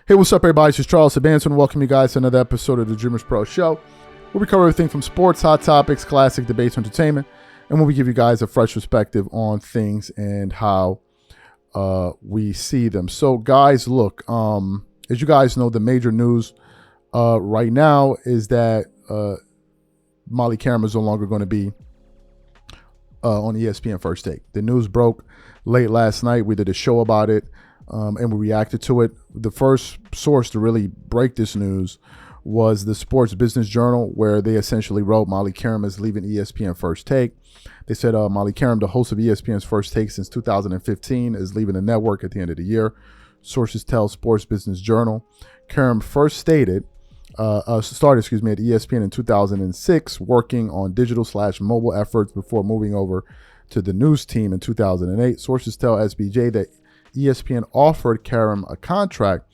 Hey, what's up, everybody? It's just Charles Sabanson. Welcome you guys to another episode of the DREAMERSPRO show, where we cover everything from sports, hot topics, classic debates, entertainment, and where we give you guys a fresh perspective on things and how we see them. So, guys, look, as you guys know, the major news right now is that Molly Qerim is no longer going to be on ESPN First Take. The news broke late last night. We did a show about it. And we reacted to it. The first source to really break this news was the Sports Business Journal, where they essentially wrote Molly Qerim is leaving ESPN First Take. They said Molly Qerim, the host of ESPN's First Take since 2015, is leaving the network at the end of the year. Sources tell Sports Business Journal. Qerim first started at ESPN in 2006, working on digital/mobile efforts before moving over to the news team in 2008. Sources tell SBJ that ESPN offered Qerim a contract,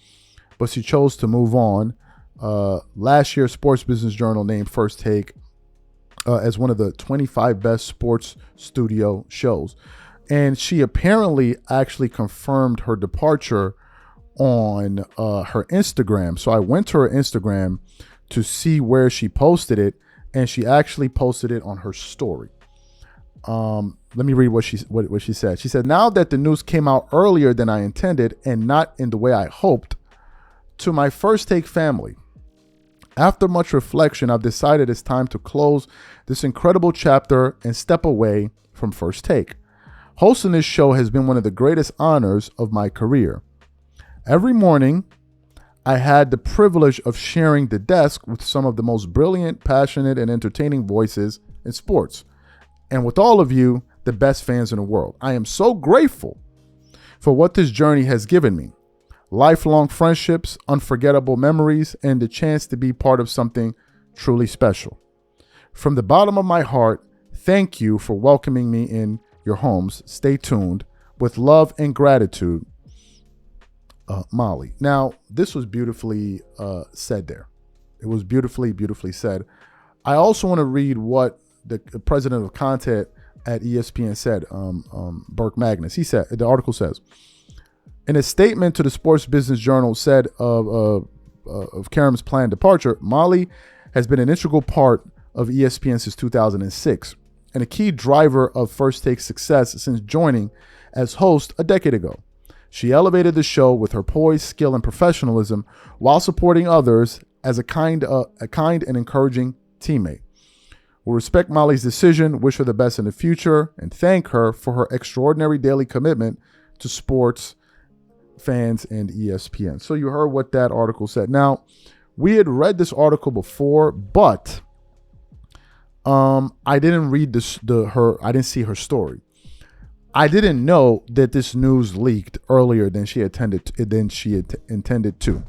but she chose to move on. Last year, Sports Business Journal named First Take as one of the 25 best sports studio shows. And she apparently actually confirmed her departure on her Instagram. So I went to her Instagram to see where she posted it, and she actually posted it on her story. Let me read what she said. She said, "Now that the news came out earlier than I intended and not in the way I hoped, to my First Take family, after much reflection, I've decided it's time to close this incredible chapter and step away from First Take. Hosting this show has been one of the greatest honors of my career. Every morning, I had the privilege of sharing the desk with some of the most brilliant, passionate, and entertaining voices in sports. And with all of you, the best fans in the world. I am so grateful for what this journey has given me. Lifelong friendships, unforgettable memories, and the chance to be part of something truly special. From the bottom of my heart, thank you for welcoming me in your homes. Stay tuned. With love and gratitude, Molly." Now, this was beautifully said there. It was beautifully said. I also want to read what the president of content at ESPN said, Burke Magnus. He said, the article says, in a statement to the Sports Business Journal said of Qerim's planned departure, Molly has been an integral part of ESPN since 2006 and a key driver of First Take's success since joining as host a decade ago. She elevated the show with her poise, skill, and professionalism while supporting others as a kind and encouraging teammate. We respect Molly's decision, wish her the best in the future, and thank her for her extraordinary daily commitment to sports, fans, and ESPN. So you heard what that article said. Now, we had read this article before, but I didn't read I didn't see her story. I didn't know that this news leaked earlier than she intended to.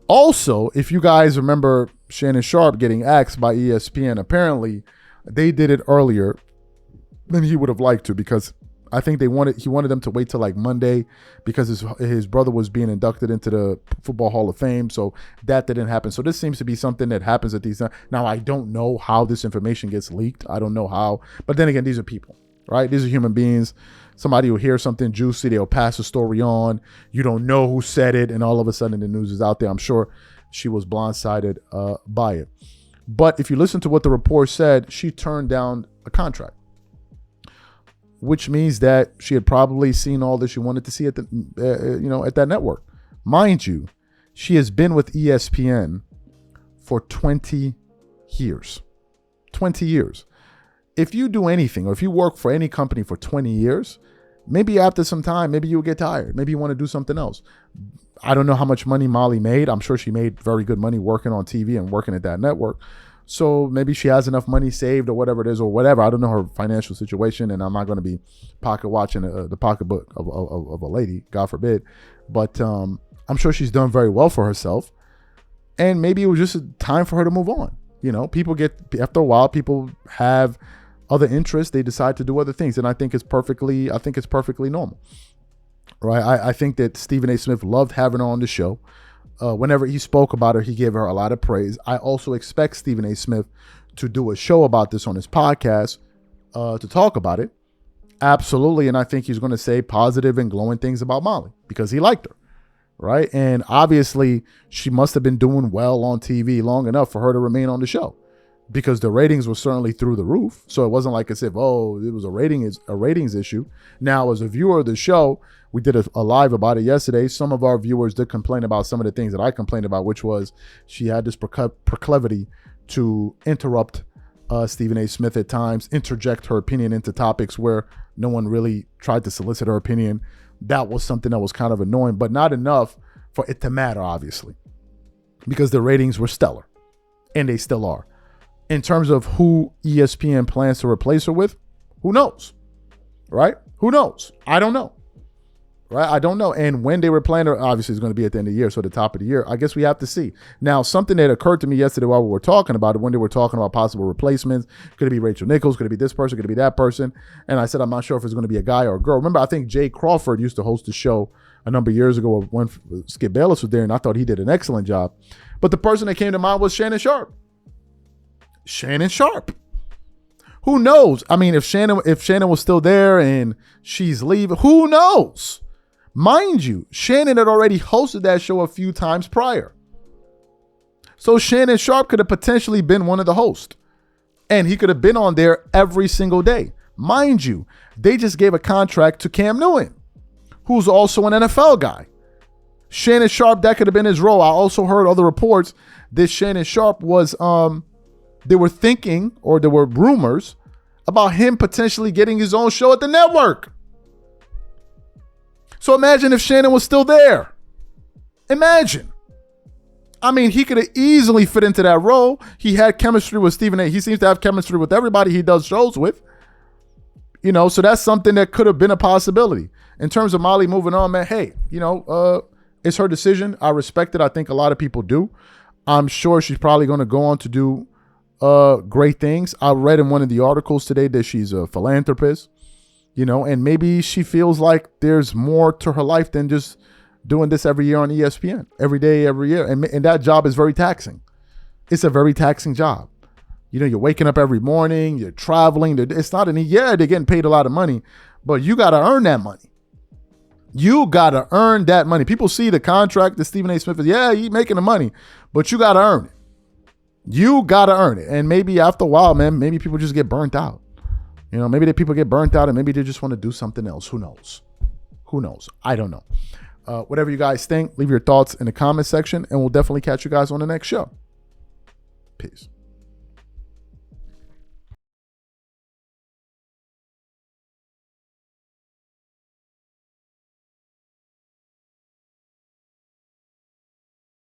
Also, if you guys remember Shannon Sharpe getting axed by ESPN, apparently they did it earlier than he would have liked to, because I think he wanted them to wait till like Monday because his brother was being inducted into the Football Hall of Fame. So that didn't happen. So this seems to be something that happens at these times. Now, I don't know how this information gets leaked. I don't know how. But then again, these are people, right? These are human beings. Somebody will hear something juicy, they'll pass the story on. You don't know who said it, and all of a sudden the news is out there. I'm sure she was blindsided by it. But if you listen to what the report said, she turned down a contract, which means that she had probably seen all that she wanted to see at that network. Mind you, she has been with ESPN for 20 years. 20 years. If you do anything, or if you work for any company for 20 years, maybe after some time, maybe you'll get tired. Maybe you want to do something else. I don't know how much money Molly made. I'm sure she made very good money working on TV and working at that network. So maybe she has enough money saved or whatever it is, or whatever. I don't know her financial situation, and I'm not going to be pocket watching the pocketbook of a lady, God forbid. But I'm sure she's done very well for herself. And maybe it was just time for her to move on. You know, after a while, people have other interests. They decide to do other things. And I think it's perfectly normal. Right. I think that Stephen A. Smith loved having her on the show. Whenever he spoke about her, he gave her a lot of praise. I also expect Stephen A. Smith to do a show about this on his podcast to talk about it. Absolutely. And I think he's going to say positive and glowing things about Molly because he liked her. right? And obviously, she must have been doing well on TV long enough for her to remain on the show, because the ratings were certainly through the roof. So it wasn't like as if, oh, it was a ratings issue. Now, as a viewer of the show, we did a live about it yesterday. Some of our viewers did complain about some of the things that I complained about, which was she had this proclivity to interrupt Stephen A. Smith at times, interject her opinion into topics where no one really tried to solicit her opinion. That was something that was kind of annoying, but not enough for it to matter, obviously, because the ratings were stellar, and they still are. In terms of who ESPN plans to replace her with, who knows, right? Who knows? I don't know, right? I don't know. And when they were planning her, obviously it's going to be at the end of the year, so the top of the year. I guess we have to see. Now, something that occurred to me yesterday while we were talking about it, when they were talking about possible replacements, could it be Rachel Nichols? Could it be this person? Could it be that person? And I said, I'm not sure if it's going to be a guy or a girl. Remember, I think Jay Crawford used to host the show a number of years ago when Skip Bayless was there, and I thought he did an excellent job. But the person that came to mind was Shannon Sharpe. Shannon Sharpe. Who knows? I mean, if Shannon was still there and she's leaving, who knows? Mind you, Shannon had already hosted that show a few times prior. So Shannon Sharpe could have potentially been one of the hosts. And he could have been on there every single day. Mind you, they just gave a contract to Cam Newton, who's also an NFL guy. Shannon Sharpe, that could have been his role. I also heard other reports that Shannon Sharpe was they were thinking, or there were rumors about him potentially getting his own show at the network. So imagine if Shannon was still there. Imagine. I mean, he could have easily fit into that role. He had chemistry with Stephen A. He seems to have chemistry with everybody he does shows with. You know, so that's something that could have been a possibility. In terms of Molly moving on, man, hey, it's her decision. I respect it. I think a lot of people do. I'm sure she's probably going to go on to do great things. I read in one of the articles today that she's a philanthropist, and maybe she feels like there's more to her life than just doing this every year on ESPN, every day, every year. And that job is very taxing. It's a very taxing job. You're waking up every morning, you're traveling. It's not they're getting paid a lot of money, but you got to earn that money. You got to earn that money. People see the contract that Stephen A. Smith is, he's making the money, but you got to earn it. You got to earn it. And maybe after a while, man, maybe people just get burnt out. Maybe the people get burnt out and maybe they just want to do something else. Who knows? Who knows? I don't know. Whatever you guys think, leave your thoughts in the comment section, and we'll definitely catch you guys on the next show. Peace.